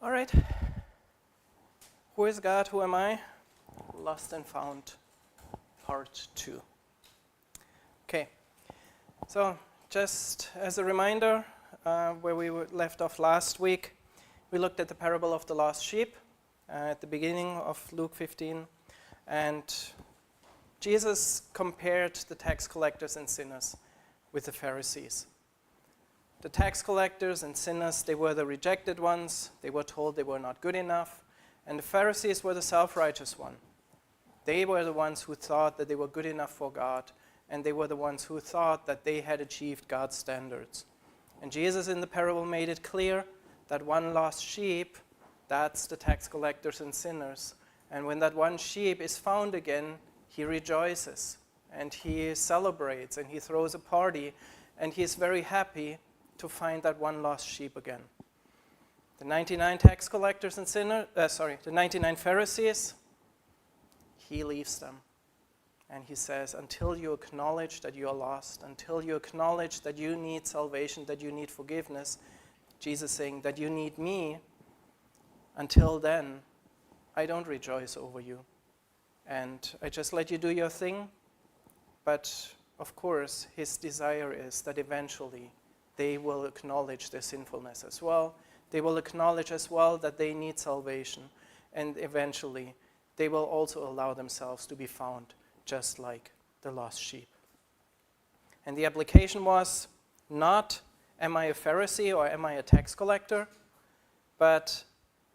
All right. Who is God? Who am I? Lost and Found, part 2. Okay. So just as a reminder, where we left off last week, we looked at the parable of the lost sheep at the beginning of Luke 15. And Jesus compared the tax collectors and sinners with the Pharisees. The tax collectors and sinners, they were the rejected ones. They were told they were not good enough. And the Pharisees were the self-righteous one. They were the ones who thought that they were good enough for God. And they were the ones who thought that they had achieved God's standards. And Jesus in the parable made it clear that one lost sheep, that's the tax collectors and sinners. And when that one sheep is found again, he rejoices. And he celebrates and he throws a party. And he is very happy to find that one lost sheep again. The 99 tax collectors and the 99 Pharisees, he leaves them. And he says, until you acknowledge that you are lost, until you acknowledge that you need salvation, that you need forgiveness, Jesus saying that you need me, until then, I don't rejoice over you. And I just let you do your thing. But of course, his desire is that eventually they will acknowledge their sinfulness as well. They will acknowledge as well that they need salvation. And eventually, they will also allow themselves to be found just like the lost sheep. And the application was not, am I a Pharisee or am I a tax collector? But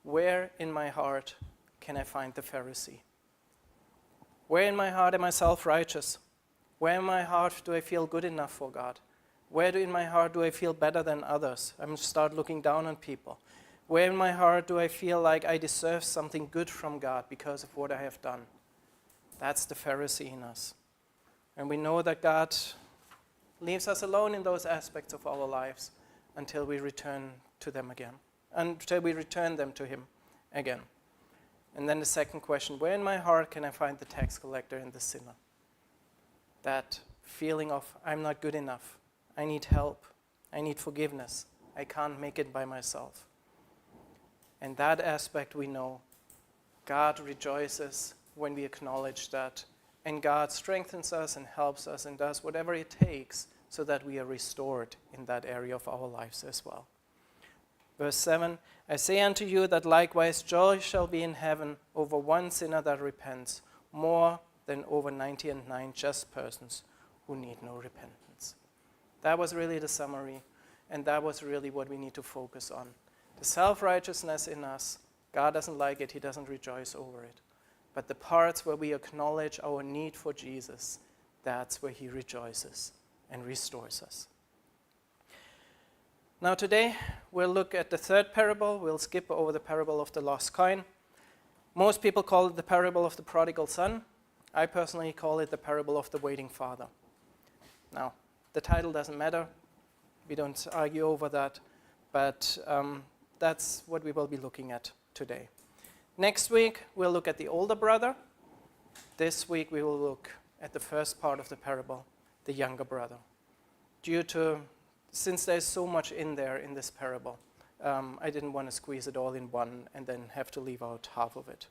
where in my heart can I find the Pharisee? Where in my heart am I self-righteous? Where in my heart do I feel good enough for God? Where in my heart do I feel better than others? I'm start looking down on people. Where in my heart do I feel like I deserve something good from God because of what I have done? That's the Pharisee in us. And we know that God leaves us alone in those aspects of our lives until we return to them again, until we return them to Him again. And then the second question, where in my heart can I find the tax collector and the sinner? That feeling of, I'm not good enough. I need help. I need forgiveness. I can't make it by myself. And that aspect we know. God rejoices when we acknowledge that. And God strengthens us and helps us and does whatever it takes so that we are restored in that area of our lives as well. Verse 7, I say unto you that likewise joy shall be in heaven over one sinner that repents, more than over 99 just persons who need no repentance. That was really the summary, and that was really what we need to focus on. The self-righteousness in us, God doesn't like it, He doesn't rejoice over it. But the parts where we acknowledge our need for Jesus, that's where He rejoices and restores us. Now today, we'll look at the third parable. We'll skip over the parable of the lost coin. Most people call it the parable of the prodigal son. I personally call it the parable of the waiting father. Now, the title doesn't matter. We don't argue over that. But that's what we will be looking at today. Next week, we'll look at the older brother. This week, we will look at the first part of the parable, the younger brother. Since there's so much in there in this parable, I didn't want to squeeze it all in one and then have to leave out half of it.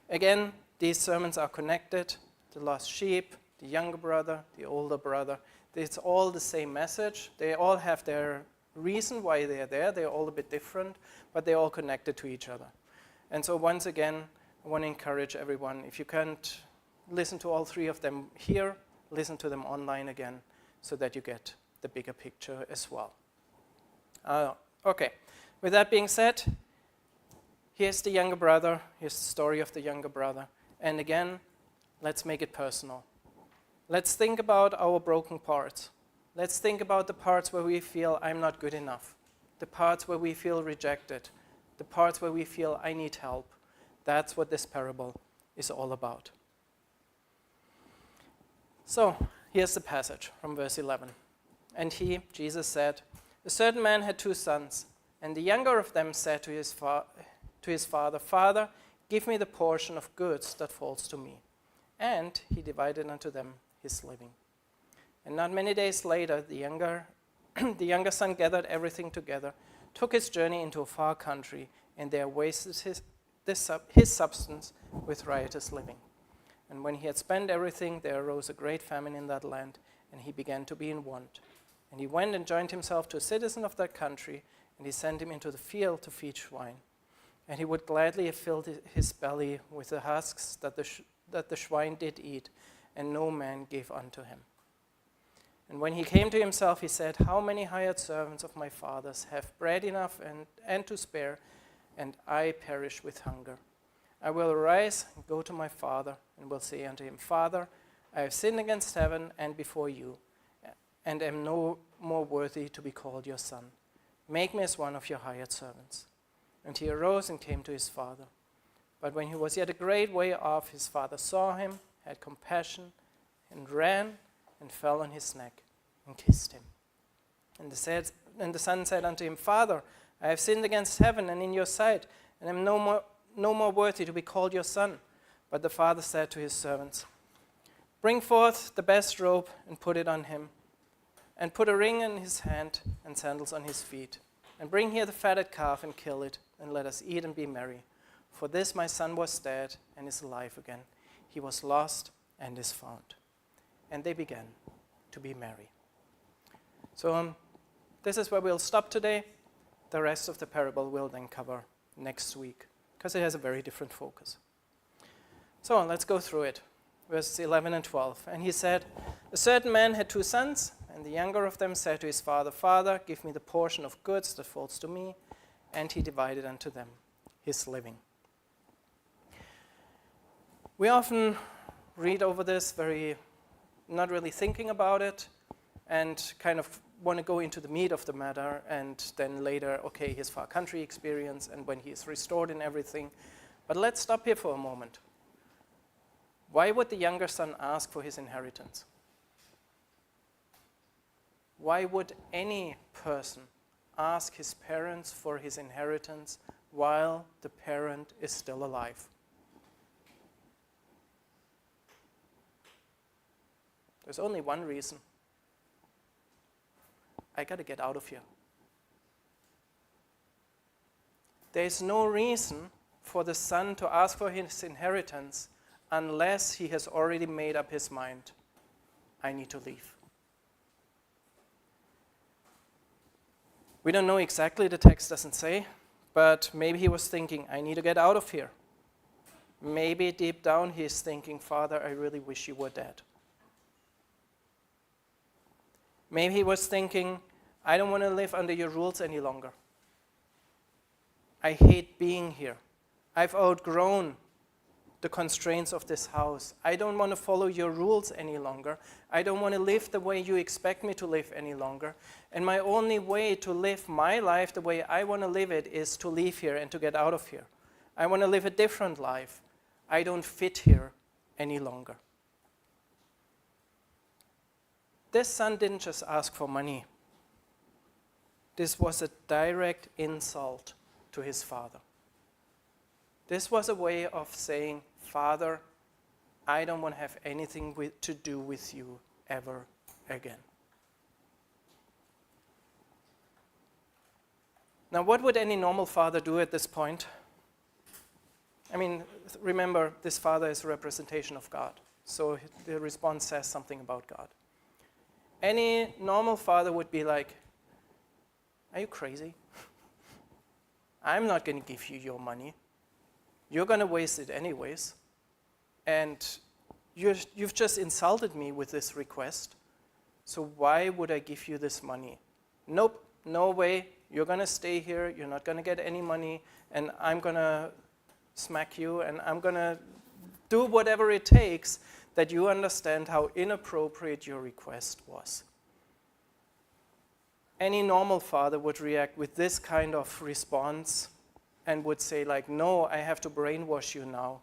Again, these sermons are connected. The lost sheep, the younger brother, the older brother. It's all the same message. They all have their reason why they're there. They're all a bit different, but they're all connected to each other. And so once again, I want to encourage everyone, if you can't listen to all three of them here, listen to them online again so that you get the bigger picture as well. Okay, with that being said, here's the younger brother. Here's the story of the younger brother. And again, let's make it personal. Let's think about our broken parts. Let's think about the parts where we feel I'm not good enough, the parts where we feel rejected, the parts where we feel I need help. That's what this parable is all about. So, here's the passage from verse 11. And he, Jesus, said, a certain man had 2 sons, and the younger of them said to his father, Father, give me the portion of goods that falls to me. And he divided unto them his living. And not many days later, the younger son gathered everything together, took his journey into a far country, and there wasted his substance with riotous living. And when he had spent everything, there arose a great famine in that land, and he began to be in want. And he went and joined himself to a citizen of that country, and he sent him into the field to feed swine. And he would gladly have filled his belly with the husks that the swine did eat, and no man gave unto him. And when he came to himself, he said, How many hired servants of my father's have bread enough and to spare, and I perish with hunger? I will arise and go to my father, and will say unto him, Father, I have sinned against heaven and before you, and am no more worthy to be called your son. Make me as one of your hired servants. And he arose and came to his father. But when he was yet a great way off, his father saw him, had compassion, and ran, and fell on his neck, and kissed him. And the son said unto him, Father, I have sinned against heaven and in your sight, and am no more worthy to be called your son. But the father said to his servants, Bring forth the best robe, and put it on him, and put a ring in his hand, and sandals on his feet. And bring here the fatted calf, and kill it, and let us eat and be merry. For this my son was dead, and is alive again. He was lost, and is found. And they began to be merry. So this is where we'll stop today. The rest of the parable we'll then cover next week, because it has a very different focus. So let's go through it. Verses 11 and 12. And he said, A certain man had 2 sons, and the younger of them said to his father, Father, give me the portion of goods that falls to me. And he divided unto them his living. We often read over this not really thinking about it, and kind of want to go into the meat of the matter, and then later, okay, his far country experience, and when he is restored in everything. But let's stop here for a moment. Why would the younger son ask for his inheritance? Why would any person ask his parents for his inheritance while the parent is still alive? There's only one reason. I got to get out of here. There's no reason for the son to ask for his inheritance unless he has already made up his mind. I need to leave. We don't know exactly, the text doesn't say, but maybe he was thinking, I need to get out of here. Maybe deep down he's thinking, Father, I really wish you were dead. Maybe he was thinking, I don't want to live under your rules any longer. I hate being here. I've outgrown the constraints of this house. I don't want to follow your rules any longer. I don't want to live the way you expect me to live any longer. And my only way to live my life the way I want to live it is to leave here and to get out of here. I want to live a different life. I don't fit here any longer. This son didn't just ask for money. This was a direct insult to his father. This was a way of saying, Father, I don't want to have anything to do with you ever again. Now, what would any normal father do at this point? I mean, remember, this father is a representation of God. So the response says something about God. Any normal father would be like, are you crazy? I'm not going to give you your money. You're going to waste it anyways. And you've just insulted me with this request. So why would I give you this money? Nope, no way. You're going to stay here. You're not going to get any money. And I'm going to smack you. And I'm going to do whatever it takes that you understand how inappropriate your request was. Any normal father would react with this kind of response and would say like, no, I have to brainwash you now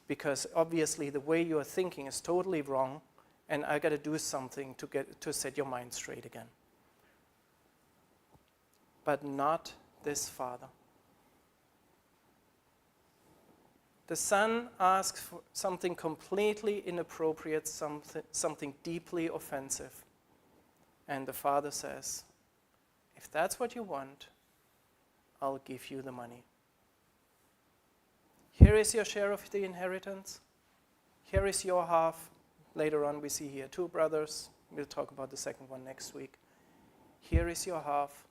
because obviously the way you are thinking is totally wrong and I got to do something to set your mind straight again. But not this father. The son asks for something completely inappropriate, something deeply offensive. And the father says, if that's what you want, I'll give you the money. Here is your share of the inheritance. Here is your half. Later on we see here 2 brothers. We'll talk about the second one next week. Here is your half.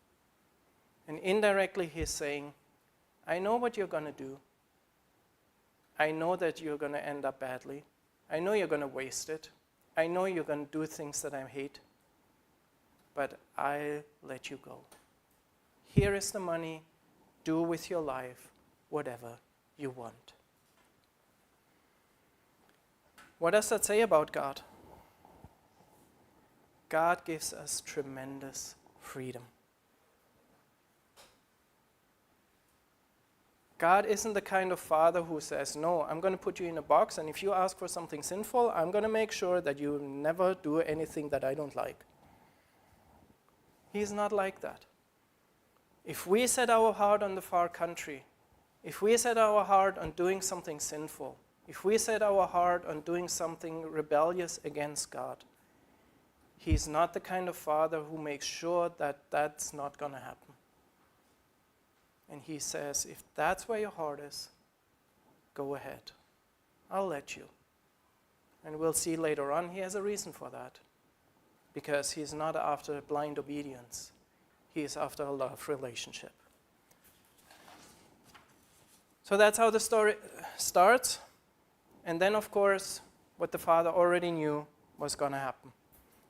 And indirectly he's saying, I know what you're going to do. I know that you're going to end up badly. I know you're going to waste it. I know you're going to do things that I hate. But I'll let you go. Here is the money. Do with your life whatever you want. What does that say about God? God gives us tremendous freedom. God isn't the kind of father who says, no, I'm going to put you in a box, and if you ask for something sinful, I'm going to make sure that you never do anything that I don't like. He's not like that. If we set our heart on the far country, if we set our heart on doing something sinful, if we set our heart on doing something rebellious against God, He's not the kind of father who makes sure that that's not going to happen. And He says, if that's where your heart is, go ahead. I'll let you. And we'll see later on He has a reason for that. Because He's not after blind obedience. He is after a love relationship. So that's how the story starts. And then, of course, what the father already knew was going to happen.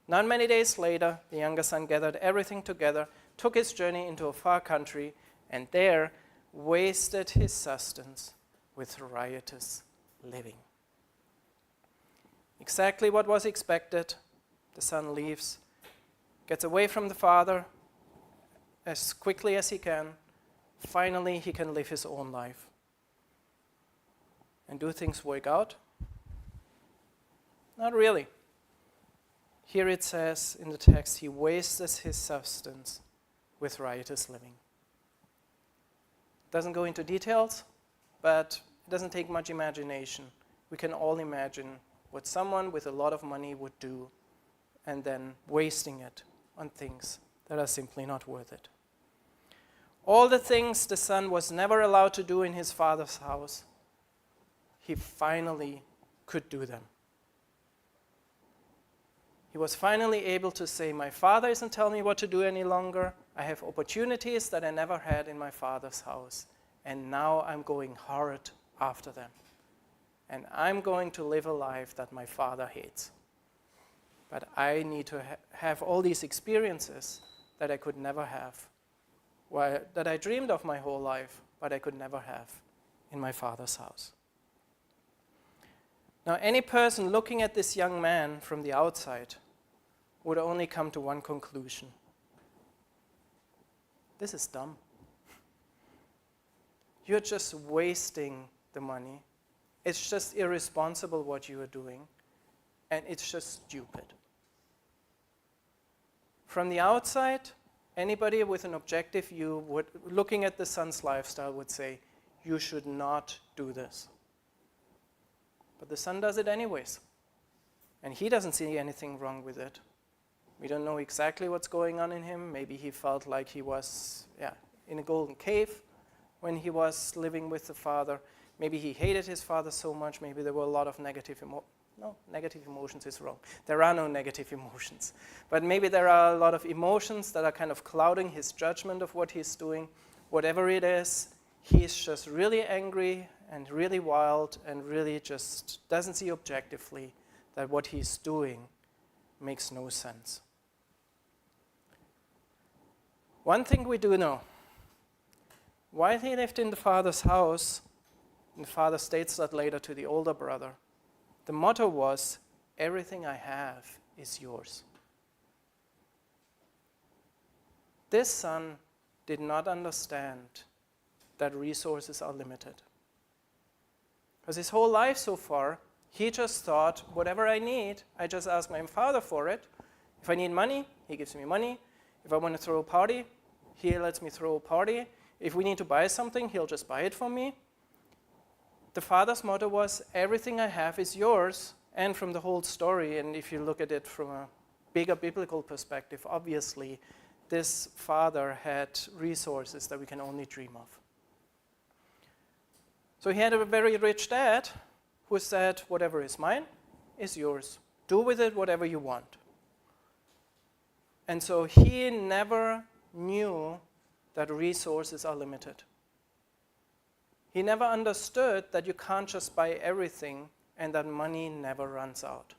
Not many days later, the younger son gathered everything together, took his journey into a far country, and there wasted his sustenance with riotous living. Exactly what was expected. The son leaves, gets away from the father as quickly as he can. Finally, he can live his own life. And do things work out? Not really. Here it says in the text, he wastes his substance with riotous living. Doesn't go into details, but it doesn't take much imagination. We can all imagine what someone with a lot of money would do and then wasting it on things that are simply not worth it. All the things the son was never allowed to do in his father's house, he finally could do them. He was finally able to say, my father isn't telling me what to do any longer. I have opportunities that I never had in my father's house. And now I'm going hard after them. And I'm going to live a life that my father hates. But I need to have all these experiences that I could never have. That I dreamed of my whole life, but I could never have in my father's house. Now, any person looking at this young man from the outside would only come to one conclusion. This is dumb. You're just wasting the money. It's just irresponsible what you are doing, and it's just stupid. From the outside, anybody with an objective view looking at the son's lifestyle would say, you should not do this. But the son does it anyways. And he doesn't see anything wrong with it. We don't know exactly what's going on in him. Maybe he felt like he was in a golden cave when he was living with the father. Maybe he hated his father so much. Maybe there were a lot of negative emotions is wrong. There are no negative emotions. But maybe there are a lot of emotions that are kind of clouding his judgment of what he's doing. Whatever it is, he's just really angry and really wild and really just doesn't see objectively that what he's doing makes no sense. One thing we do know, while he lived in the father's house, and the father states that later to the older brother, the motto was, everything I have is yours. This son did not understand that resources are limited. Because his whole life so far, he just thought, whatever I need, I just ask my father for it. If I need money, he gives me money. If I want to throw a party, he lets me throw a party. If we need to buy something, he'll just buy it for me. The father's motto was, everything I have is yours. And from the whole story, and if you look at it from a bigger biblical perspective, obviously, this father had resources that we can only dream of. So he had a very rich dad who said, whatever is mine is yours. Do with it whatever you want. And so he never knew that resources are limited. He never understood that you can't just buy everything and that money never runs out.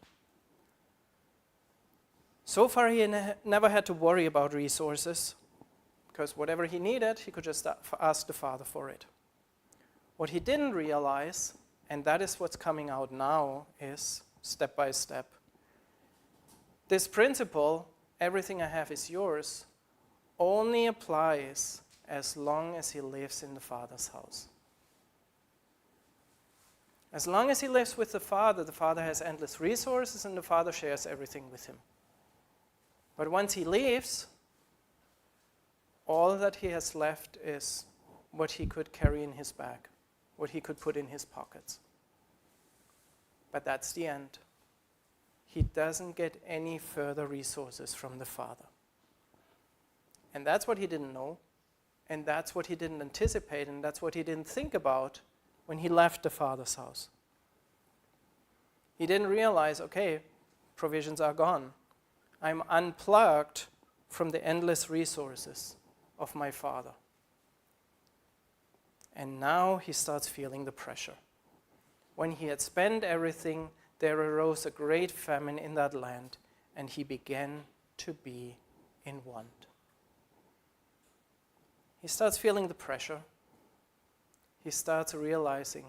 So far, he never had to worry about resources, because whatever he needed, he could just ask the Father for it. What he didn't realize, and that is what's coming out now, is step by step. This principle, everything I have is yours, only applies as long as he lives in the Father's house. As long as he lives with the Father has endless resources and the Father shares everything with him. But once he leaves, all that he has left is what he could carry in his bag, what he could put in his pockets. But that's the end. He doesn't get any further resources from the Father. And that's what he didn't know, and that's what he didn't anticipate, and that's what he didn't think about when he left the Father's house. He didn't realize, okay, provisions are gone. I'm unplugged from the endless resources of my Father. And now he starts feeling the pressure. When he had spent everything, there arose a great famine in that land, and he began to be in want. He starts feeling the pressure. He starts realizing,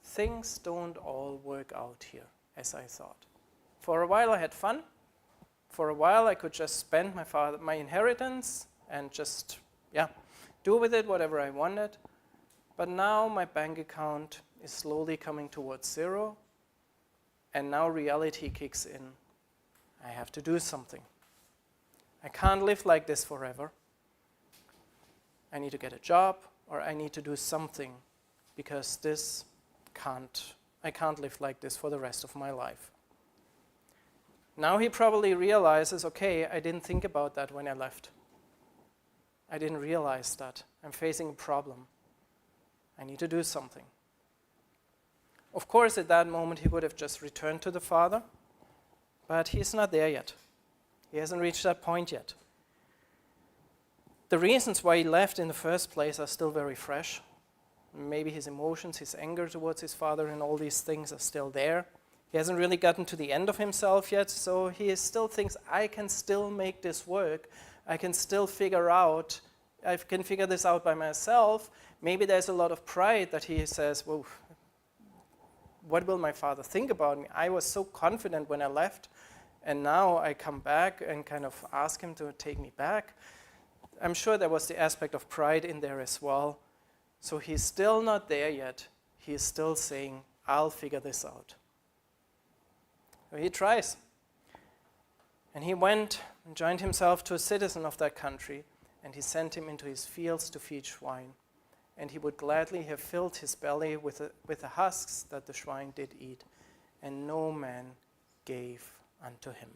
things don't all work out here as I thought. For a while I had fun. For a while I could just spend my inheritance and just, do with it whatever I wanted. But now my bank account is slowly coming towards zero, and now reality kicks in. I have to do something. I can't live like this forever. I need to get a job, or I need to do something, because I can't live like this for the rest of my life. Now he probably realizes, okay, I didn't think about that when I left. I didn't realize that. I'm facing a problem. I need to do something. Of course, at that moment, he would have just returned to the Father, but he's not there yet. He hasn't reached that point yet. The reasons why he left in the first place are still very fresh. Maybe his emotions, his anger towards his father, and all these things are still there. He hasn't really gotten to the end of himself yet, so he still thinks, I can still make this work. I can still I can figure this out by myself. Maybe there's a lot of pride that he says, well, what will my father think about me? I was so confident when I left, and now I come back and kind of ask him to take me back. I'm sure there was the aspect of pride in there as well. So he's still not there yet. He's still saying, I'll figure this out. So he tries. And he went and joined himself to a citizen of that country, and he sent him into his fields to feed swine. And he would gladly have filled his belly with the husks that the swine did eat, and no man gave unto him.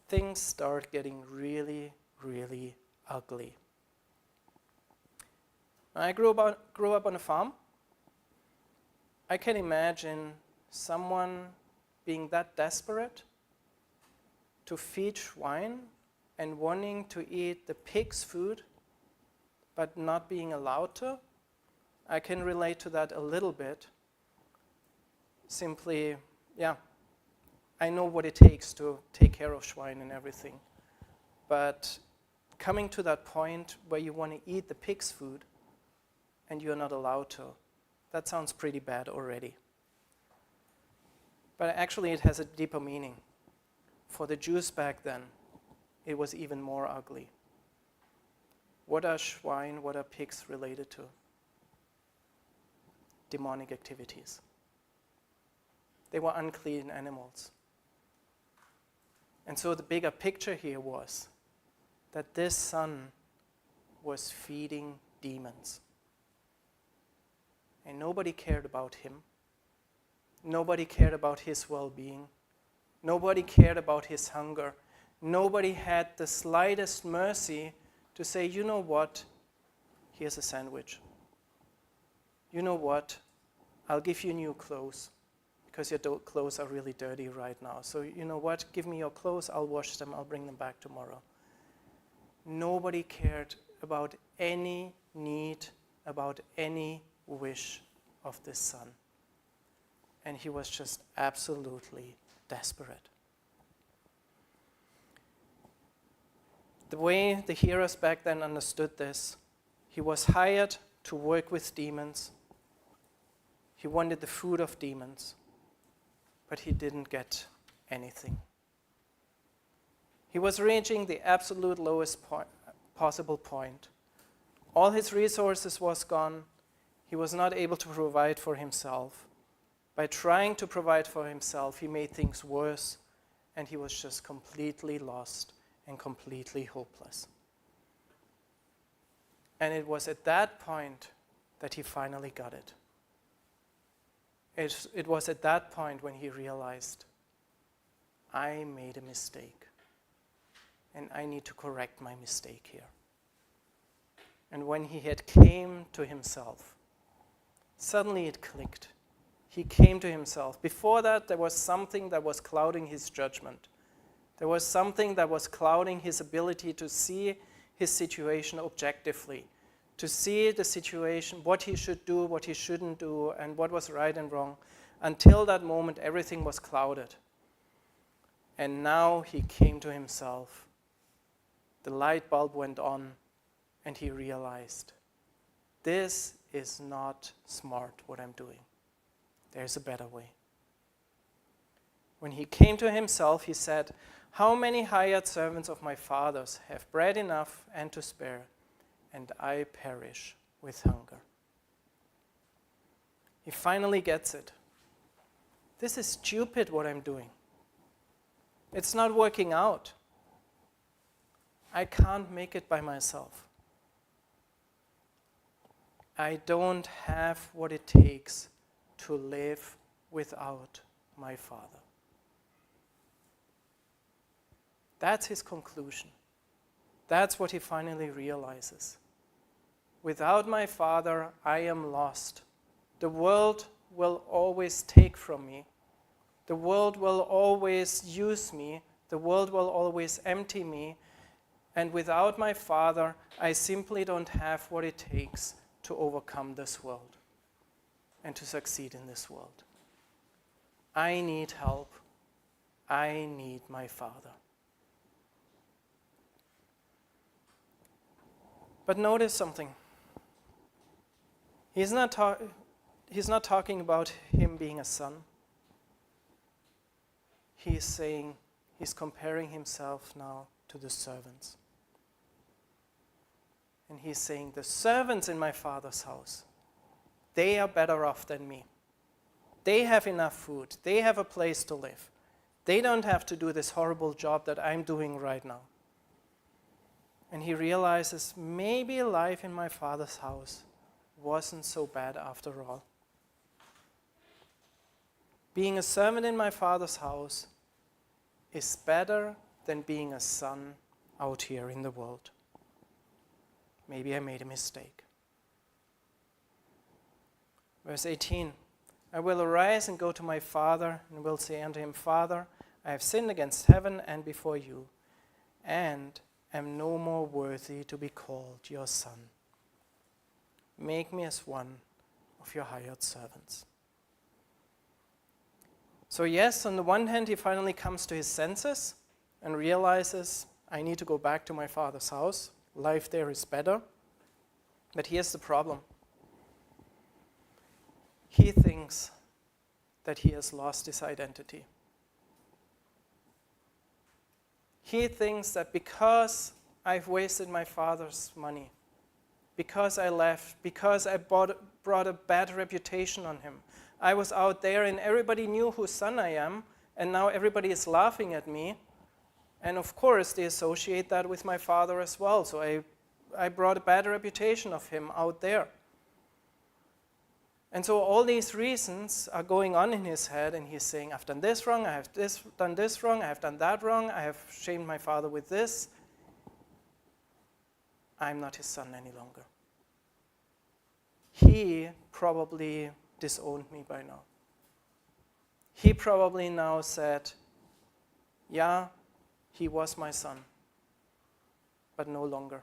Things start getting really, really ugly. When I grew up on a farm, I can imagine someone being that desperate to feed swine and wanting to eat the pig's food, but not being allowed to. I can relate to that a little bit. Simply, I know what it takes to take care of swine and everything. But coming to that point where you want to eat the pig's food and you're not allowed to, that sounds pretty bad already. But actually it has a deeper meaning. For the Jews back then, it was even more ugly. What are swine, what are pigs related to? Demonic activities. They were unclean animals. And so the bigger picture here was that this son was feeding demons. And nobody cared about him. Nobody cared about his well-being. Nobody cared about his hunger. Nobody had the slightest mercy to say, you know what, here's a sandwich. you know what? I'll give you new clothes because your clothes are really dirty right now. So you know what? Give me your clothes. I'll wash them. I'll bring them back tomorrow. Nobody cared about any need, about any wish of this son. And he was just absolutely desperate. The way the hearers back then understood this, he was hired to work with demons. He wanted the food of demons, but he didn't get anything. He was reaching the absolute lowest possible point. All his resources was gone. He was not able to provide for himself. By trying to provide for himself, he made things worse, and he was just completely lost and completely hopeless. And it was at that point that he finally got it. It was at that point when he realized, I made a mistake, and I need to correct my mistake here. And when he had came to himself, suddenly it clicked. He came to himself. Before that, there was something that was clouding his judgment. There was something that was clouding his ability to see his situation objectively, to see the situation, what he should do, what he shouldn't do, and what was right and wrong. Until that moment, everything was clouded. And now he came to himself. The light bulb went on, and he realized, this is not smart what I'm doing. There's a better way. When he came to himself, he said, how many hired servants of my father's have bread enough and to spare, and I perish with hunger? He finally gets it. This is stupid what I'm doing. It's not working out. I can't make it by myself. I don't have what it takes to live without my Father. That's his conclusion. That's what he finally realizes. Without my Father, I am lost. The world will always take from me. The world will always use me. The world will always empty me. And without my Father, I simply don't have what it takes to overcome this world and to succeed in this world. I need help. I need my Father. But notice something. He's not talking about him being a son. He's comparing himself now to the servants. And he's saying, the servants in my Father's house, they are better off than me. They have enough food. They have a place to live. They don't have to do this horrible job that I'm doing right now. And he realizes maybe life in my Father's house wasn't so bad after all. Being a servant in my Father's house is better than being a son out here in the world. Maybe I made a mistake. Verse 18, I will arise and go to my father, and will say unto him, Father, I have sinned against heaven and before you, and am no more worthy to be called your son. Make me as one of your hired servants. So yes, on the one hand, he finally comes to his senses and realizes, I need to go back to my father's house. Life there is better. But here's the problem. He thinks that he has lost his identity. He thinks that because I've wasted my father's money, because I left, because I brought a bad reputation on him, I was out there and everybody knew whose son I am, and now everybody is laughing at me. And of course, they associate that with my father as well. So I brought a bad reputation of him out there. And so all these reasons are going on in his head, and he's saying, I've done this wrong, I have done this wrong, I have done that wrong, I have shamed my father with this. I'm not his son any longer. he probably disowned me by now. He probably now said, yeah, he was my son, but no longer.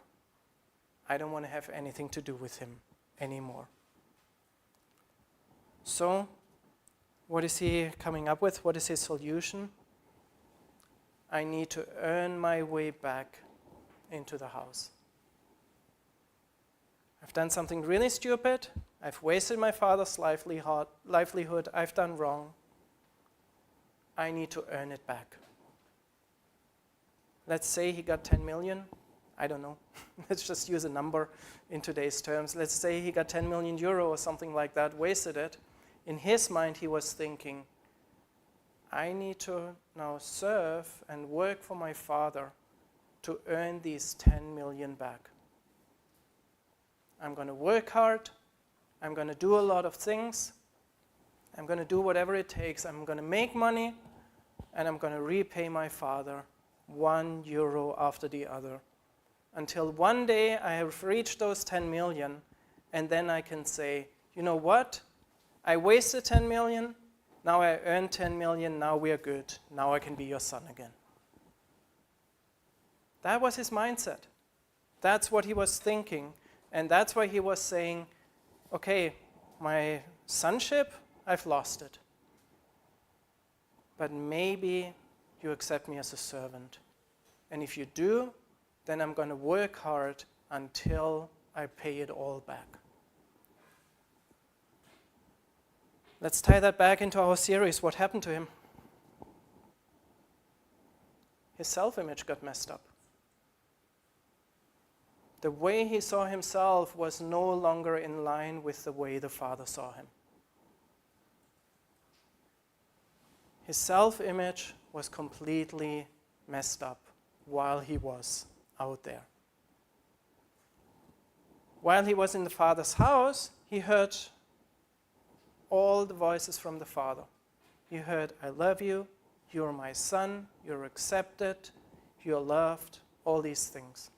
I don't want to have anything to do with him anymore. So, what is he coming up with? What is his solution? I need to earn my way back into the house. I've done something really stupid. I've wasted my father's livelihood. I've done wrong. I need to earn it back. Let's say he got 10 million. I don't know. Let's just use a number in today's terms. Let's say he got 10 million euro or something like that, wasted it. In his mind, he was thinking, I need to now serve and work for my father to earn these 10 million back. I'm going to work hard. I'm going to do a lot of things. I'm going to do whatever it takes. I'm going to make money, and I'm going to repay my father 1 euro after the other, until one day I have reached those 10 million, and then I can say, you know what? I wasted 10 million. Now I earned 10 million. Now we are good. Now I can be your son again. That was his mindset. That's what he was thinking. And that's why he was saying, okay, my sonship, I've lost it. But maybe you accept me as a servant. And if you do, then I'm going to work hard until I pay it all back. Let's tie that back into our series. What happened to him? His self-image got messed up. The way he saw himself was no longer in line with the way the Father saw him. His self-image was completely messed up while he was out there. While he was in the Father's house, he heard all the voices from the Father. He heard, I love you, you're my son, you're accepted, you're loved, all these things.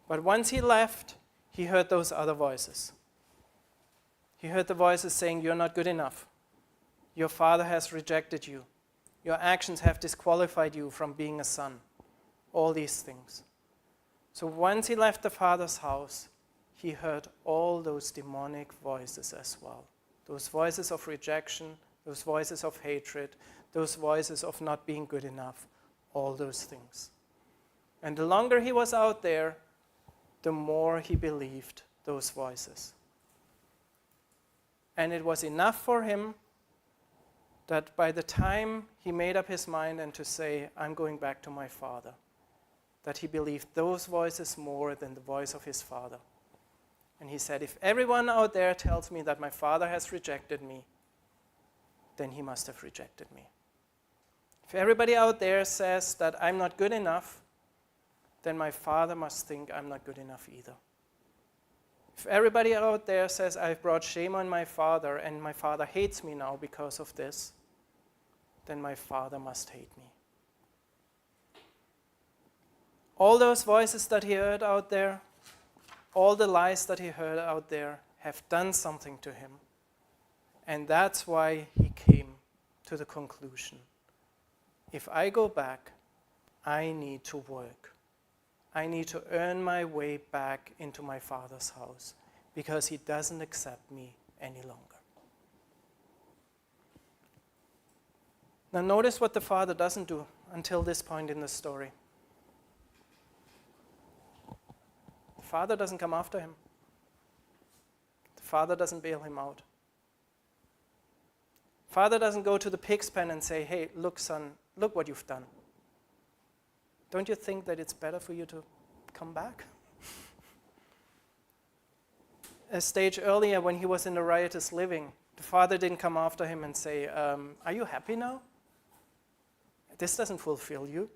But once he left, he heard those other voices. He heard the voices saying, you're not good enough. Your father has rejected you. Your actions have disqualified you from being a son. All these things. So once he left the Father's house, he heard all those demonic voices as well. Those voices of rejection, those voices of hatred, those voices of not being good enough, all those things. And the longer he was out there, the more he believed those voices. And it was enough for him that by the time he made up his mind and to say, I'm going back to my father, that he believed those voices more than the voice of his father. And he said, if everyone out there tells me that my father has rejected me, then he must have rejected me. If everybody out there says that I'm not good enough, then my father must think I'm not good enough either. If everybody out there says I've brought shame on my father and my father hates me now because of this, then my father must hate me. All those voices that he heard out there, all the lies that he heard out there have done something to him. And that's why he came to the conclusion. If I go back, I need to work. I need to earn my way back into my father's house because he doesn't accept me any longer. Now notice what the father doesn't do until this point in the story. The father doesn't come after him. The father doesn't bail him out. Father doesn't go to the pig's pen and say, hey, look, son, look what you've done. Don't you think that it's better for you to come back? A stage earlier when he was in the riotous living, the father didn't come after him and say, are you happy now? This doesn't fulfill you.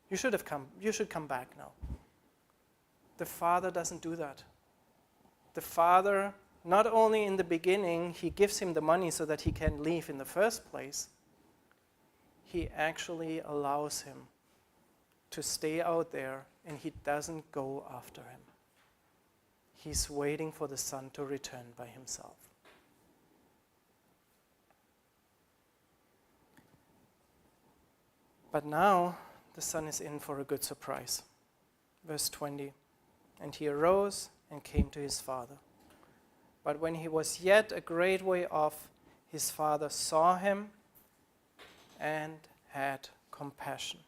You should come back now. The father doesn't do that. The father, not only in the beginning, he gives him the money so that he can leave in the first place, he actually allows him to stay out there, and he doesn't go after him. He's waiting for the son to return by himself. But now the son is in for a good surprise. Verse 20, and he arose and came to his father. But when he was yet a great way off, his father saw him and had compassion,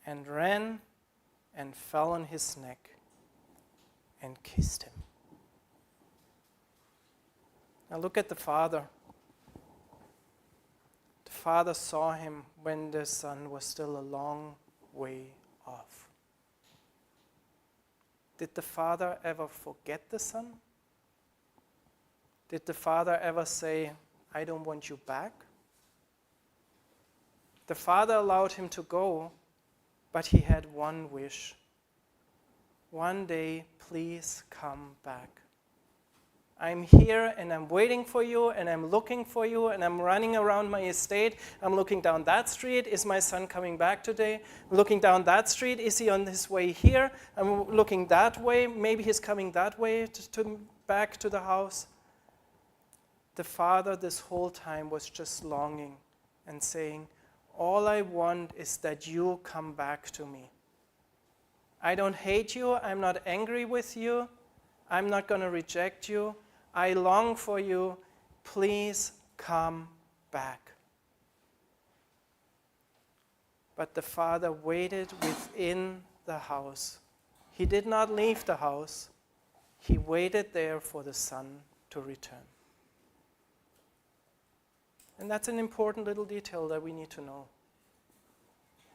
and ran and fell on his neck and kissed him. Now look at the father. The father saw him when the son was still a long way off. Did the father ever forget the son? Did the father ever say, I don't want you back? The father allowed him to go, but he had one wish. One day, please come back. I'm here and I'm waiting for you and I'm looking for you and I'm running around my estate. I'm looking down that street. Is my son coming back today? I'm looking down that street. Is he on his way here? I'm looking that way. Maybe he's coming that way back to the house. The father this whole time was just longing and saying, all I want is that you come back to me. I don't hate you. I'm not angry with you. I'm not going to reject you. I long for you. Please come back. But the father waited within the house. He did not leave the house. He waited there for the son to return. And that's an important little detail that we need to know.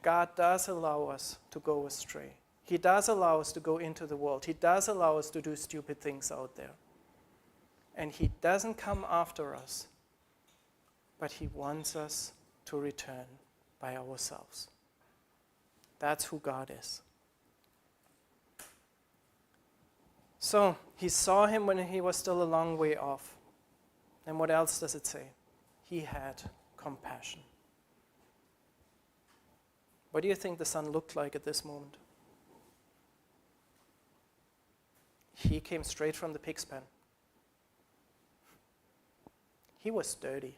God does allow us to go astray. He does allow us to go into the world. He does allow us to do stupid things out there. And he doesn't come after us, but he wants us to return by ourselves. That's who God is. So he saw him when he was still a long way off. And what else does it say? He had compassion. What do you think the son looked like at this moment? He came straight from the pig's pen. He was dirty.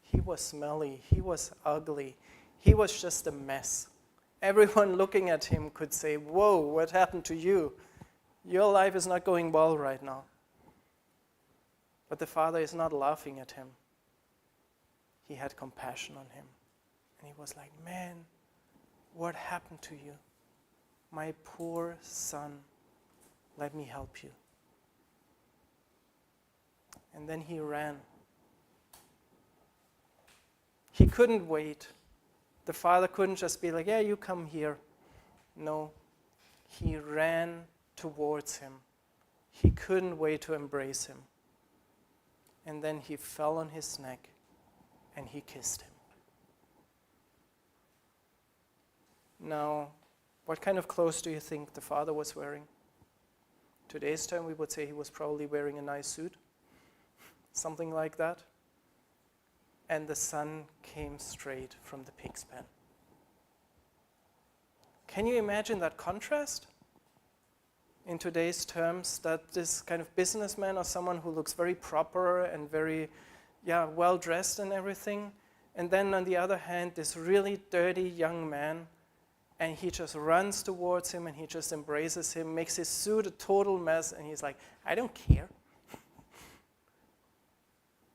He was smelly. He was ugly. He was just a mess. Everyone looking at him could say, whoa, what happened to you? Your life is not going well right now. But the father is not laughing at him. He had compassion on him. And he was like, man, what happened to you? My poor son, let me help you. And then he ran. He couldn't wait. The father couldn't just be like, yeah, you come here. No, he ran towards him. He couldn't wait to embrace him. And then he fell on his neck and he kissed him. Now, what kind of clothes do you think the father was wearing? Today's term, we would say he was probably wearing a nice suit, something like that. And the son came straight from the pig's pen. Can you imagine that contrast? In today's terms, that this kind of businessman or someone who looks very proper and very well dressed and everything, and then on the other hand, this really dirty young man, and he just runs towards him and he just embraces him, makes his suit a total mess, and he's like, I don't care.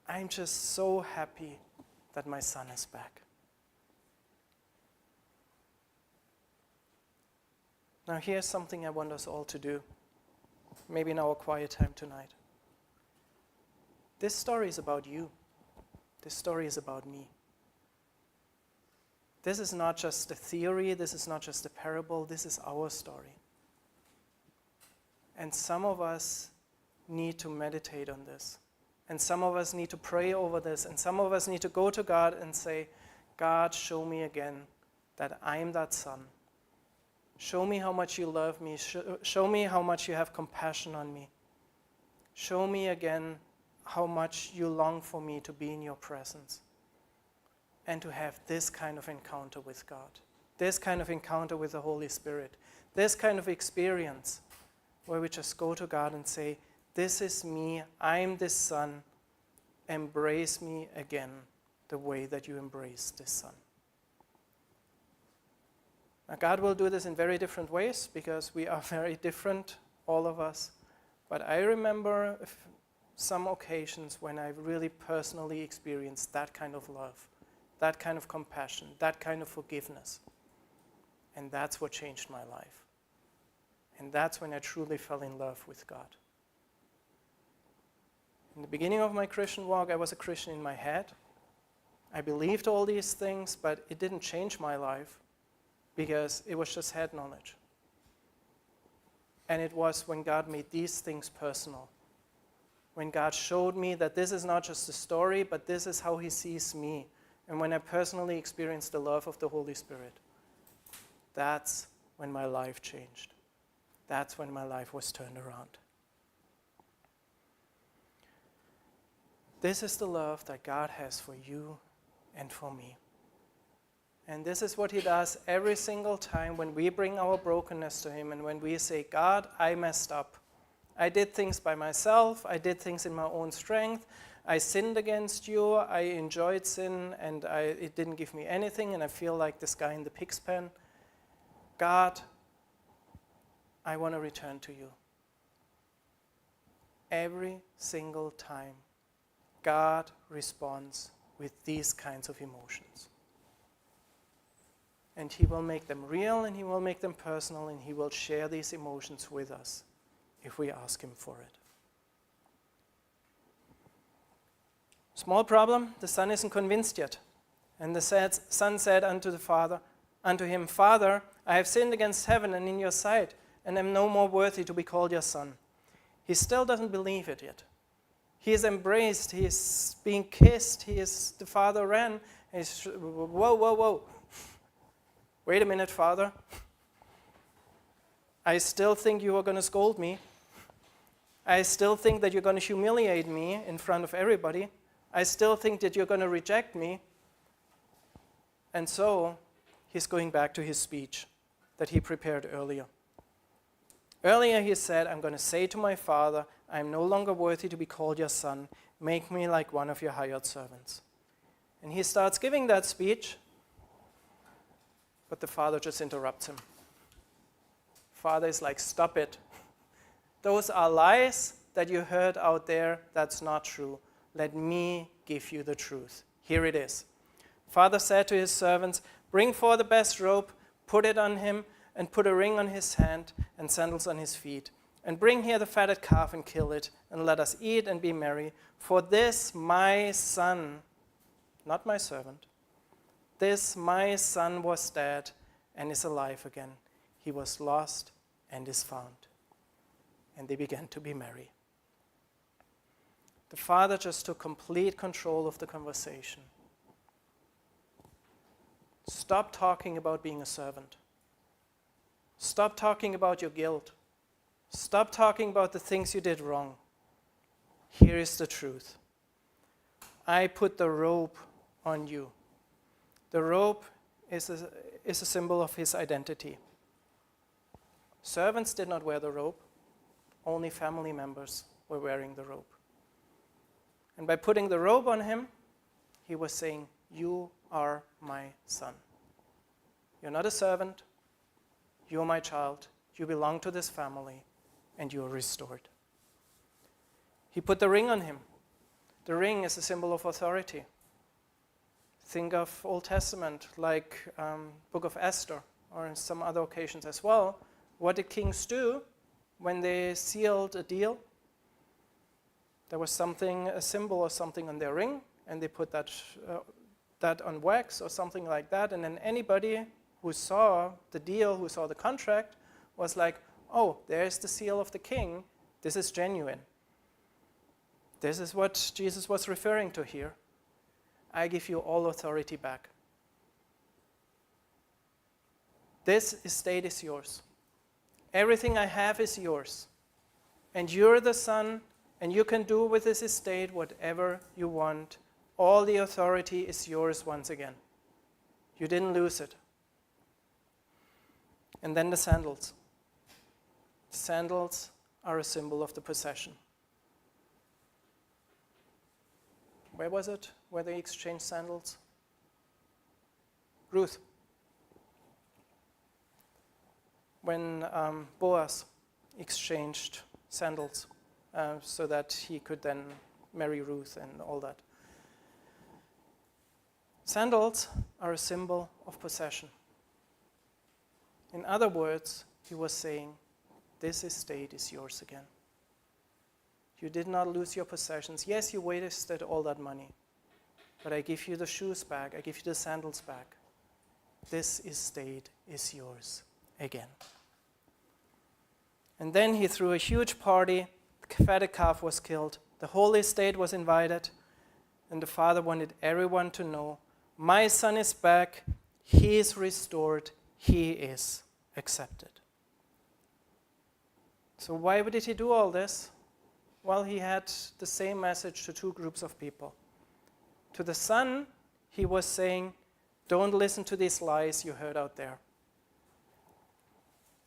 I'm just so happy that my son is back. Now here's something I want us all to do, maybe in our quiet time tonight. This story is about you. This story is about me. This is not just a theory, this is not just a parable, this is our story. And some of us need to meditate on this. And some of us need to pray over this. And some of us need to go to God and say, God, show me again that I'm that son. Show me how much you love me. Show me how much you have compassion on me. Show me again how much you long for me to be in your presence. And to have this kind of encounter with God. This kind of encounter with the Holy Spirit. This kind of experience where we just go to God and say, this is me, I'm this son, embrace me again the way that you embraced this son. Now, God will do this in very different ways because we are very different, all of us. But I remember some occasions when I really personally experienced that kind of love, that kind of compassion, that kind of forgiveness. And that's what changed my life. And that's when I truly fell in love with God. In the beginning of my Christian walk, I was a Christian in my head. I believed all these things, but it didn't change my life because it was just head knowledge. And it was when God made these things personal. When God showed me that this is not just a story, but this is how he sees me. And when I personally experienced the love of the Holy Spirit, that's when my life changed. That's when my life was turned around. This is the love that God has for you and for me. And this is what he does every single time when we bring our brokenness to him and when we say, God, I messed up. I did things by myself. I did things in my own strength. I sinned against you. I enjoyed sin and it didn't give me anything and I feel like this guy in the pig's pen. God, I want to return to you. Every single time, God responds with these kinds of emotions. And he will make them real and he will make them personal and he will share these emotions with us if we ask him for it. Small problem, the son isn't convinced yet. And the son said unto him, Father, I have sinned against heaven and in your sight, and am no more worthy to be called your son. He still doesn't believe it yet. He is embraced, he is being kissed, the father ran, and he's, whoa. Wait a minute, Father. I still think you are going to scold me. I still think that you're going to humiliate me in front of everybody. I still think that you're going to reject me. And so, he's going back to his speech that he prepared earlier. Earlier he said, I'm going to say to my father, I am no longer worthy to be called your son. Make me like one of your hired servants. And he starts giving that speech, but the father just interrupts him. Father is like, stop it. Those are lies that you heard out there. That's not true. Let me give you the truth. Here it is. Father said to his servants, bring forth the best robe, put it on him, and put a ring on his hand and sandals on his feet. And bring here the fatted calf and kill it, and let us eat and be merry. For this my son, not my servant, this my son was dead and is alive again. He was lost and is found. And they began to be merry. The father just took complete control of the conversation. Stop talking about being a servant. Stop talking about your guilt. Stop talking about the things you did wrong. Here is the truth. I put the robe on you. The robe is a symbol of his identity. Servants did not wear the robe. Only family members were wearing the robe. And by putting the robe on him, he was saying, you are my son. You're not a servant. You're my child. You belong to this family, and you are restored. He put the ring on him. The ring is a symbol of authority. Think of Old Testament, like Book of Esther, or in some other occasions as well. What did kings do when they sealed a deal? There was something, a symbol or something on their ring, and they put that on wax or something like that, and then anybody who saw the deal, who saw the contract, was like, oh, there's the seal of the king. This is genuine. This is what Jesus was referring to here. I give you all authority back. This estate is yours. Everything I have is yours. And you're the son, and you can do with this estate whatever you want. All the authority is yours once again. You didn't lose it. And then the sandals. Sandals are a symbol of the possession. Where was it where they exchanged sandals? Ruth. When Boaz exchanged sandals so that he could then marry Ruth and all that. Sandals are a symbol of possession. In other words, he was saying, this estate is yours again. You did not lose your possessions. Yes, you wasted all that money, but I give you the shoes back. I give you the sandals back. This estate is yours again. And then he threw a huge party. The fatted calf was killed. The whole estate was invited. And the father wanted everyone to know, my son is back. He is restored. He is accepted. So why did he do all this? Well, he had the same message to two groups of people. To the son, he was saying, don't listen to these lies you heard out there.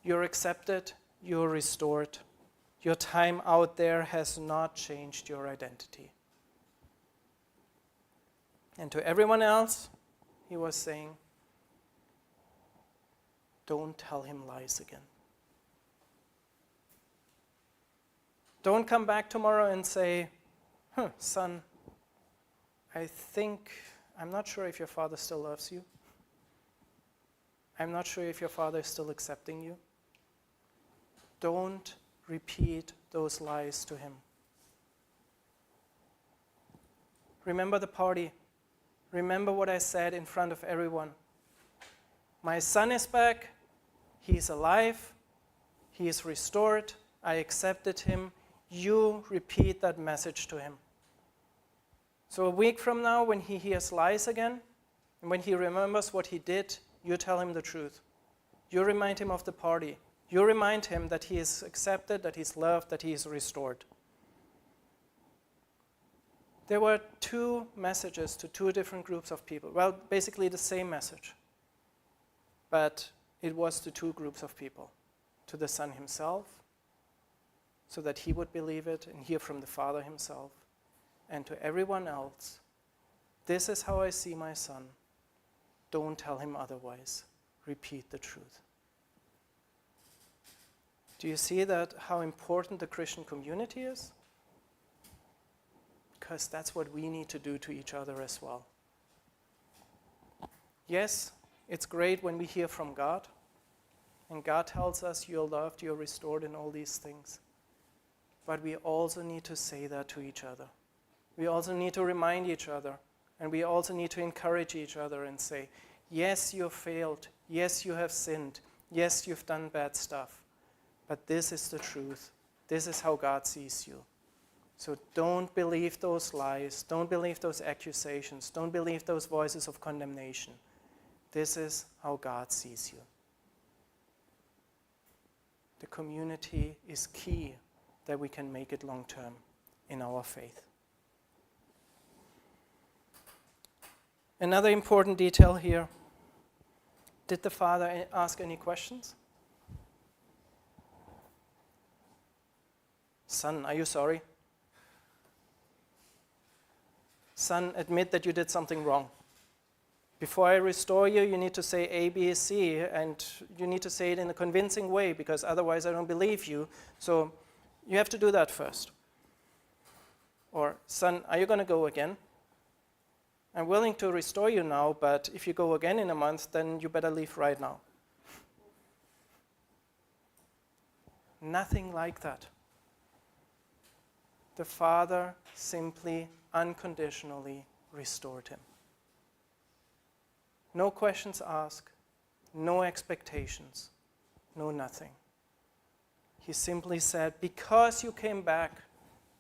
You're accepted. You're restored. Your time out there has not changed your identity. And to everyone else, he was saying, don't tell him lies again. Don't come back tomorrow and say, son, I'm not sure if your father still loves you. I'm not sure if your father is still accepting you. Don't repeat those lies to him. Remember the party. Remember what I said in front of everyone. My son is back. He is alive. He is restored. I accepted him. You repeat that message to him. So a week from now, when he hears lies again, and when he remembers what he did, you tell him the truth. You remind him of the party. You remind him that he is accepted, that he's loved, that he is restored. There were two messages to two different groups of people. Well, basically the same message. But it was to two groups of people. To the son himself, so that he would believe it and hear from the Father himself. And to everyone else, this is how I see my son. Don't tell him otherwise. Repeat the truth. Do you see that how important the Christian community is? Because that's what we need to do to each other as well. Yes, it's great when we hear from God, and God tells us you're loved, you're restored, and all these things. But we also need to say that to each other. We also need to remind each other, and we also need to encourage each other and say, yes, you failed. Yes, you have sinned. Yes, you've done bad stuff. But this is the truth. This is how God sees you. So don't believe those lies. Don't believe those accusations. Don't believe those voices of condemnation. This is how God sees you. The community is key that we can make it long-term in our faith. Another important detail here. Did the father ask any questions? Son, are you sorry? Son, admit that you did something wrong. Before I restore you, you need to say A, B, C, and you need to say it in a convincing way, because otherwise I don't believe you. So you have to do that first. Or, son, are you going to go again? I'm willing to restore you now, but if you go again in a month, then you better leave right now. Nothing like that. The Father simply, unconditionally restored him. No questions asked, no expectations, no nothing. He simply said, because you came back,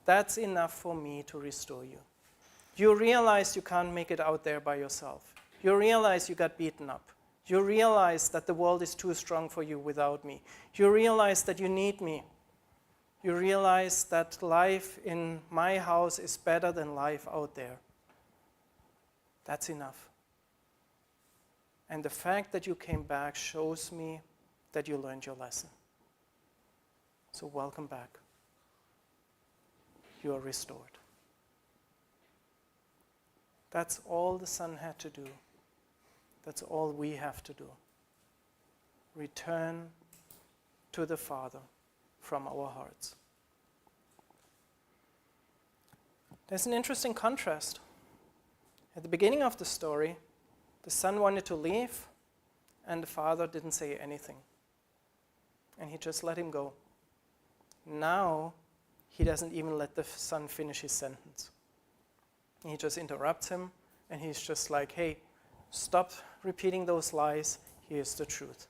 that's enough for me to restore you. You realize you can't make it out there by yourself. You realize you got beaten up. You realize that the world is too strong for you without me. You realize that you need me. You realize that life in my house is better than life out there. That's enough. And the fact that you came back shows me that you learned your lesson. So welcome back. You are restored. That's all the Son had to do. That's all we have to do. Return to the Father from our hearts. There's an interesting contrast. At the beginning of the story, the Son wanted to leave, and the Father didn't say anything. And he just let him go. Now, he doesn't even let the Son finish his sentence. He just interrupts him, and he's just like, hey, stop repeating those lies. Here's the truth.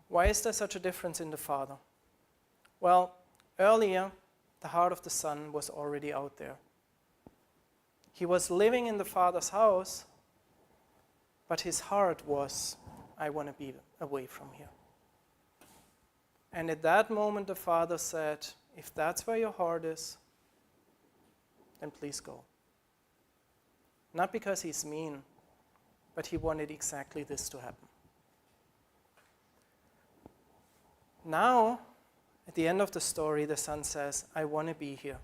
Why is there such a difference in the Father? Well, earlier, the heart of the Son was already out there. He was living in the Father's house, but his heart was, I want to be away from here. And at that moment, the Father said, if that's where your heart is, then please go. Not because he's mean, but he wanted exactly this to happen. Now, at the end of the story, the Son says, I want to be here.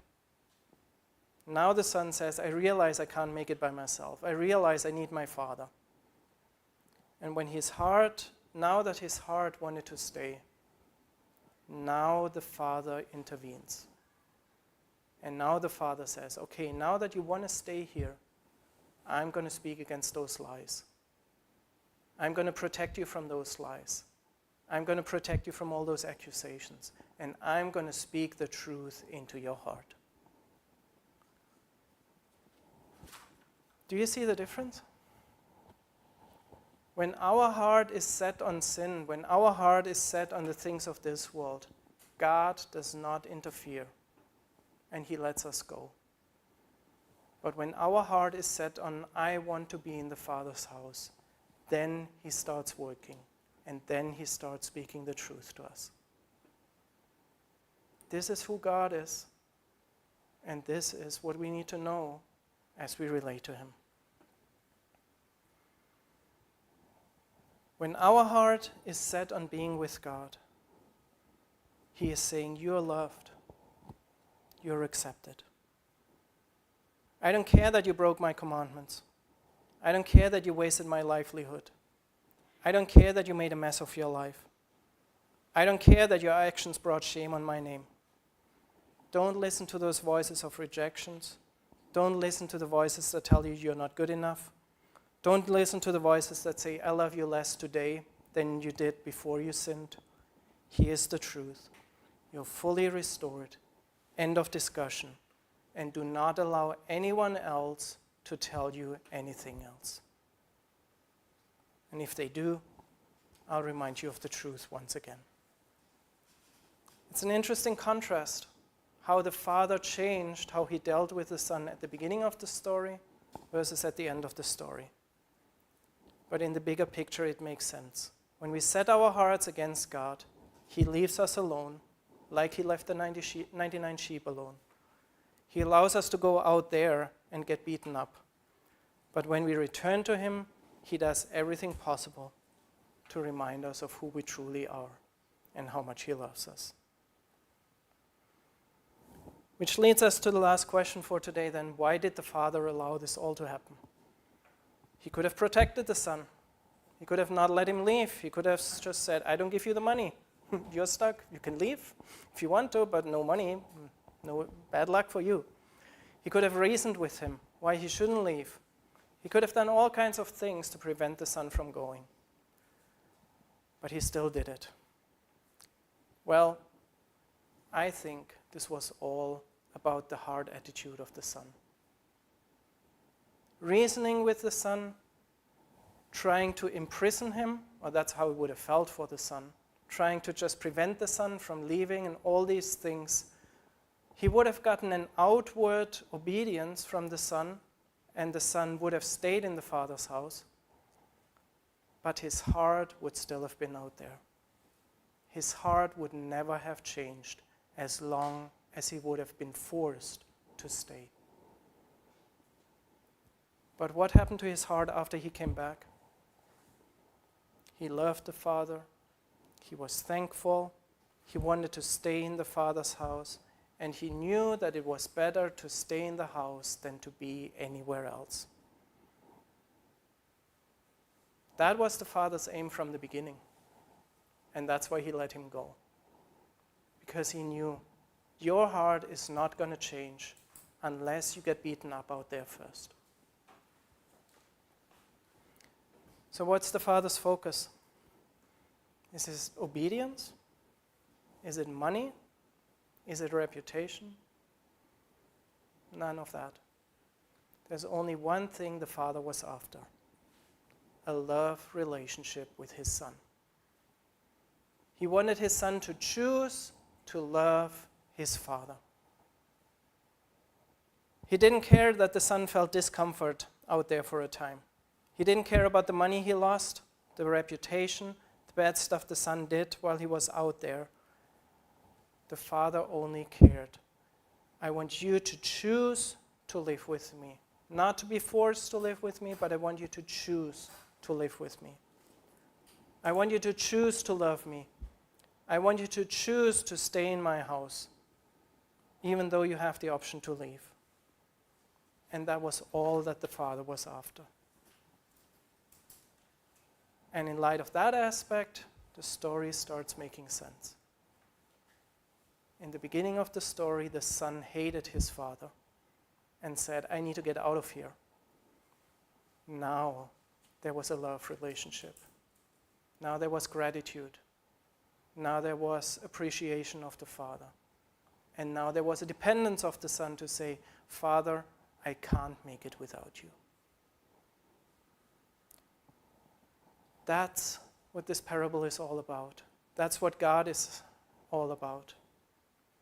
Now the Son says, I realize I can't make it by myself. I realize I need my Father. And when now that his heart wanted to stay, now the Father intervenes. And now the Father says, okay, now that you want to stay here, I'm going to speak against those lies. I'm going to protect you from those lies. I'm going to protect you from all those accusations. And I'm going to speak the truth into your heart. Do you see the difference? When our heart is set on sin, when our heart is set on the things of this world, God does not interfere, and he lets us go. But when our heart is set on, I want to be in the Father's house, then he starts working, and then he starts speaking the truth to us. This is who God is, and this is what we need to know as we relate to him. When our heart is set on being with God, he is saying, you're loved, you're accepted. I don't care that you broke my commandments. I don't care that you wasted my livelihood. I don't care that you made a mess of your life. I don't care that your actions brought shame on my name. Don't listen to those voices of rejections. Don't listen to the voices that tell you you're not good enough. Don't listen to the voices that say, I love you less today than you did before you sinned. Here's the truth. You're fully restored. End of discussion. And do not allow anyone else to tell you anything else. And if they do, I'll remind you of the truth once again. It's an interesting contrast, how the Father changed, how he dealt with the Son at the beginning of the story versus at the end of the story. But in the bigger picture, it makes sense. When we set our hearts against God, he leaves us alone, like he left the 99 sheep alone. He allows us to go out there and get beaten up. But when we return to him, he does everything possible to remind us of who we truly are and how much he loves us. Which leads us to the last question for today then. Why did the Father allow this all to happen? He could have protected the Son. He could have not let him leave. He could have just said, I don't give you the money. You're stuck. You can leave if you want to, but no money. No, bad luck for you. He could have reasoned with him why he shouldn't leave. He could have done all kinds of things to prevent the Son from going. But he still did it. Well, I think this was all about the hard attitude of the Son. Reasoning with the Son, trying to imprison him, or that's how it would have felt for the Son, trying to just prevent the Son from leaving and all these things. He would have gotten an outward obedience from the Son, and the Son would have stayed in the Father's house, but his heart would still have been out there. His heart would never have changed as long as he would have been forced to stay. But what happened to his heart after he came back? He loved the Father. He was thankful. He wanted to stay in the Father's house, and he knew that it was better to stay in the house than to be anywhere else. That was the Father's aim from the beginning, and that's why he let him go. Because he knew your heart is not going to change unless you get beaten up out there first. So what's the Father's focus? Is it obedience? Is it money? Is it reputation? None of that. There's only one thing the Father was after: a love relationship with his Son. He wanted his Son to choose to love his Father. He didn't care that the Son felt discomfort out there for a time. He didn't care about the money he lost, the reputation, the bad stuff the Son did while he was out there. The Father only cared: I want you to choose to live with me. Not to be forced to live with me, but I want you to choose to live with me. I want you to choose to love me. I want you to choose to stay in my house, even though you have the option to leave. And that was all that the Father was after. And in light of that aspect, the story starts making sense. In the beginning of the story, the Son hated his Father and said, I need to get out of here. Now there was a love relationship. Now there was gratitude. Now there was appreciation of the Father. And now there was a dependence of the Son to say, Father, I can't make it without you. That's what this parable is all about. That's what God is all about.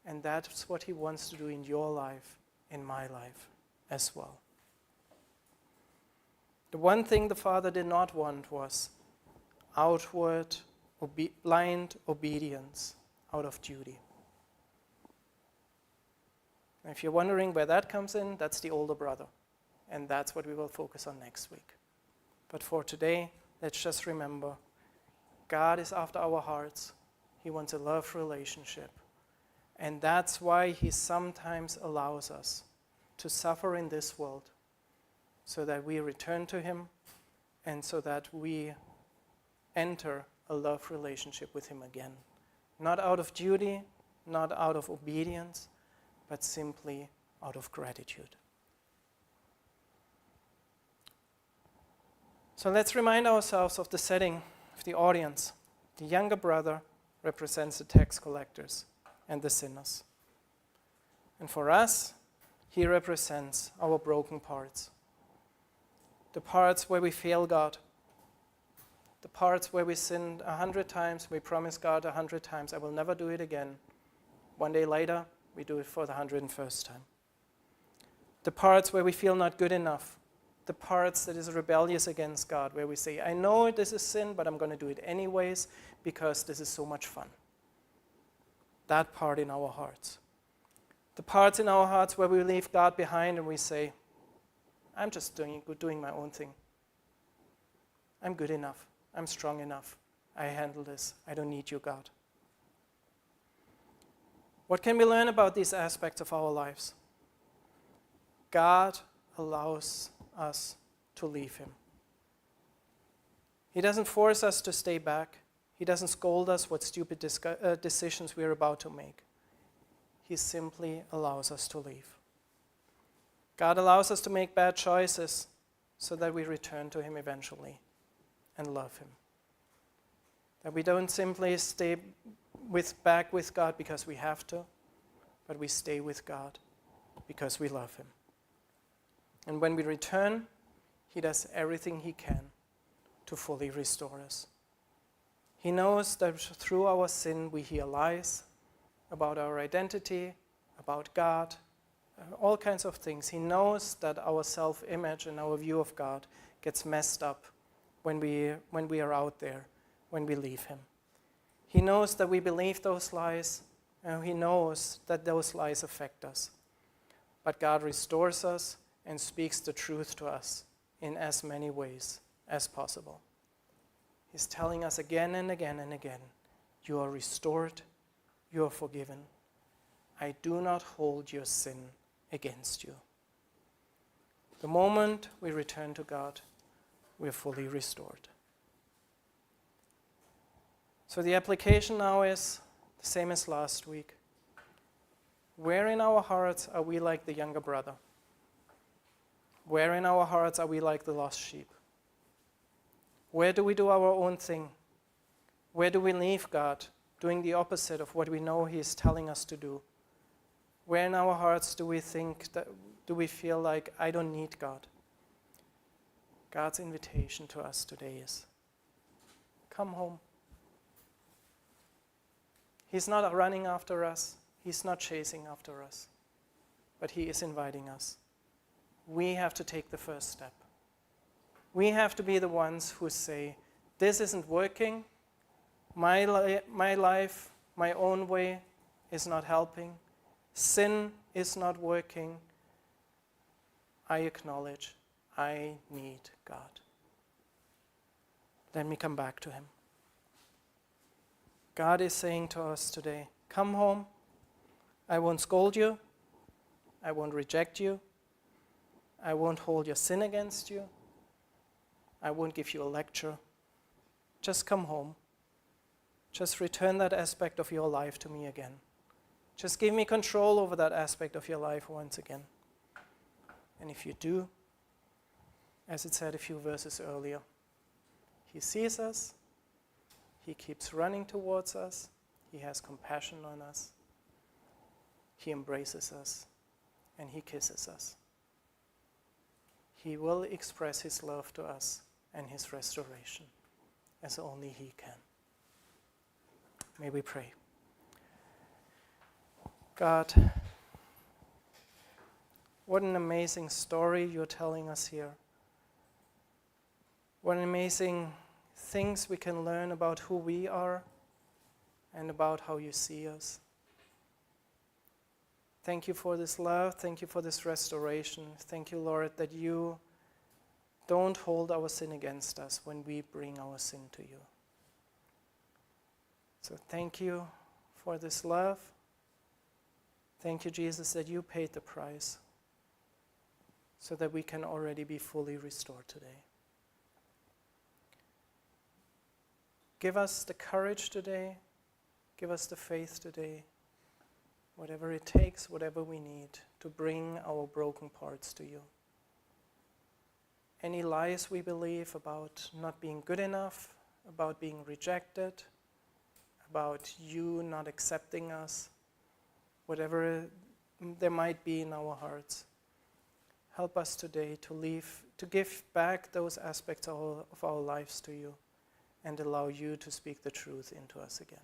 And that's what he wants to do in your life, in my life as well. The one thing the Father did not want was outward, blind obedience out of duty. And if you're wondering where that comes in, that's the older brother. And that's what we will focus on next week. But for today, let's just remember, God is after our hearts. He wants a love relationship. And that's why he sometimes allows us to suffer in this world, so that we return to him and so that we enter a love relationship with him again. Not out of duty, not out of obedience, but simply out of gratitude. So let's remind ourselves of the setting of the audience. The younger brother represents the tax collectors and the sinners. And for us, he represents our broken parts. The parts where we fail God. The parts where we sinned 100 times, we promise God 100 times, I will never do it again. One day later, we do it for the 101st time. The parts where we feel not good enough. The parts that is rebellious against God, where we say, I know this is sin, but I'm going to do it anyways because this is so much fun. That part in our hearts. The parts in our hearts where we leave God behind and we say, I'm just doing my own thing. I'm good enough. I'm strong enough. I handle this. I don't need you, God. What can we learn about these aspects of our lives? God allows us to leave him. He doesn't force us to stay back. He doesn't scold us what stupid decisions we're about to make. He simply allows us to leave. God allows us to make bad choices so that we return to him eventually and love him. That we don't simply stay back with God because we have to, but we stay with God because we love him. And when we return, he does everything he can to fully restore us. He knows that through our sin we hear lies about our identity, about God, all kinds of things. He knows that our self-image and our view of God gets messed up when we are out there, when we leave him. He knows that we believe those lies, and he knows that those lies affect us. But God restores us and speaks the truth to us in as many ways as possible. He's telling us again and again and again, you are restored, you are forgiven. I do not hold your sin against you. The moment we return to God, we are fully restored. So the application now is the same as last week. Where in our hearts are we like the younger brother? Where in our hearts are we like the lost sheep? Where do we do our own thing? Where do we leave God, doing the opposite of what we know He is telling us to do? Where in our hearts do we feel like, I don't need God? God's invitation to us today is, come home. He's not running after us. He's not chasing after us. But He is inviting us. We have to take the first step. We have to be the ones who say, this isn't working. My life, my own way is not helping. Sin is not working. I acknowledge I need God. Let me come back to Him. God is saying to us today, come home. I won't scold you. I won't reject you. I won't hold your sin against you. I won't give you a lecture. Just come home. Just return that aspect of your life to me again. Just give me control over that aspect of your life once again. And if you do, as it said a few verses earlier, He sees us, He keeps running towards us, He has compassion on us, He embraces us, and He kisses us. He will express His love to us and His restoration as only He can. May we pray. God, what an amazing story you're telling us here. What amazing things we can learn about who we are and about how you see us. Thank you for this love. Thank you for this restoration. Thank you, Lord, that you don't hold our sin against us when we bring our sin to you. So thank you for this love. Thank you, Jesus, that you paid the price so that we can already be fully restored today. Give us the courage today. Give us the faith today. Whatever it takes, whatever we need to bring our broken parts to you. Any lies we believe about not being good enough, about being rejected, about you not accepting us, whatever there might be in our hearts. Help us today to give back those aspects of our lives to you and allow you to speak the truth into us again.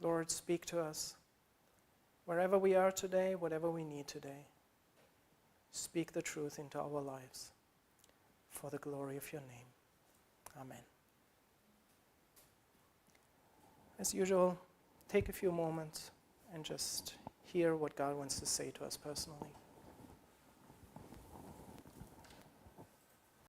Lord, speak to us. Wherever we are today, whatever we need today, speak the truth into our lives for the glory of your name. Amen. As usual, take a few moments and just hear what God wants to say to us personally.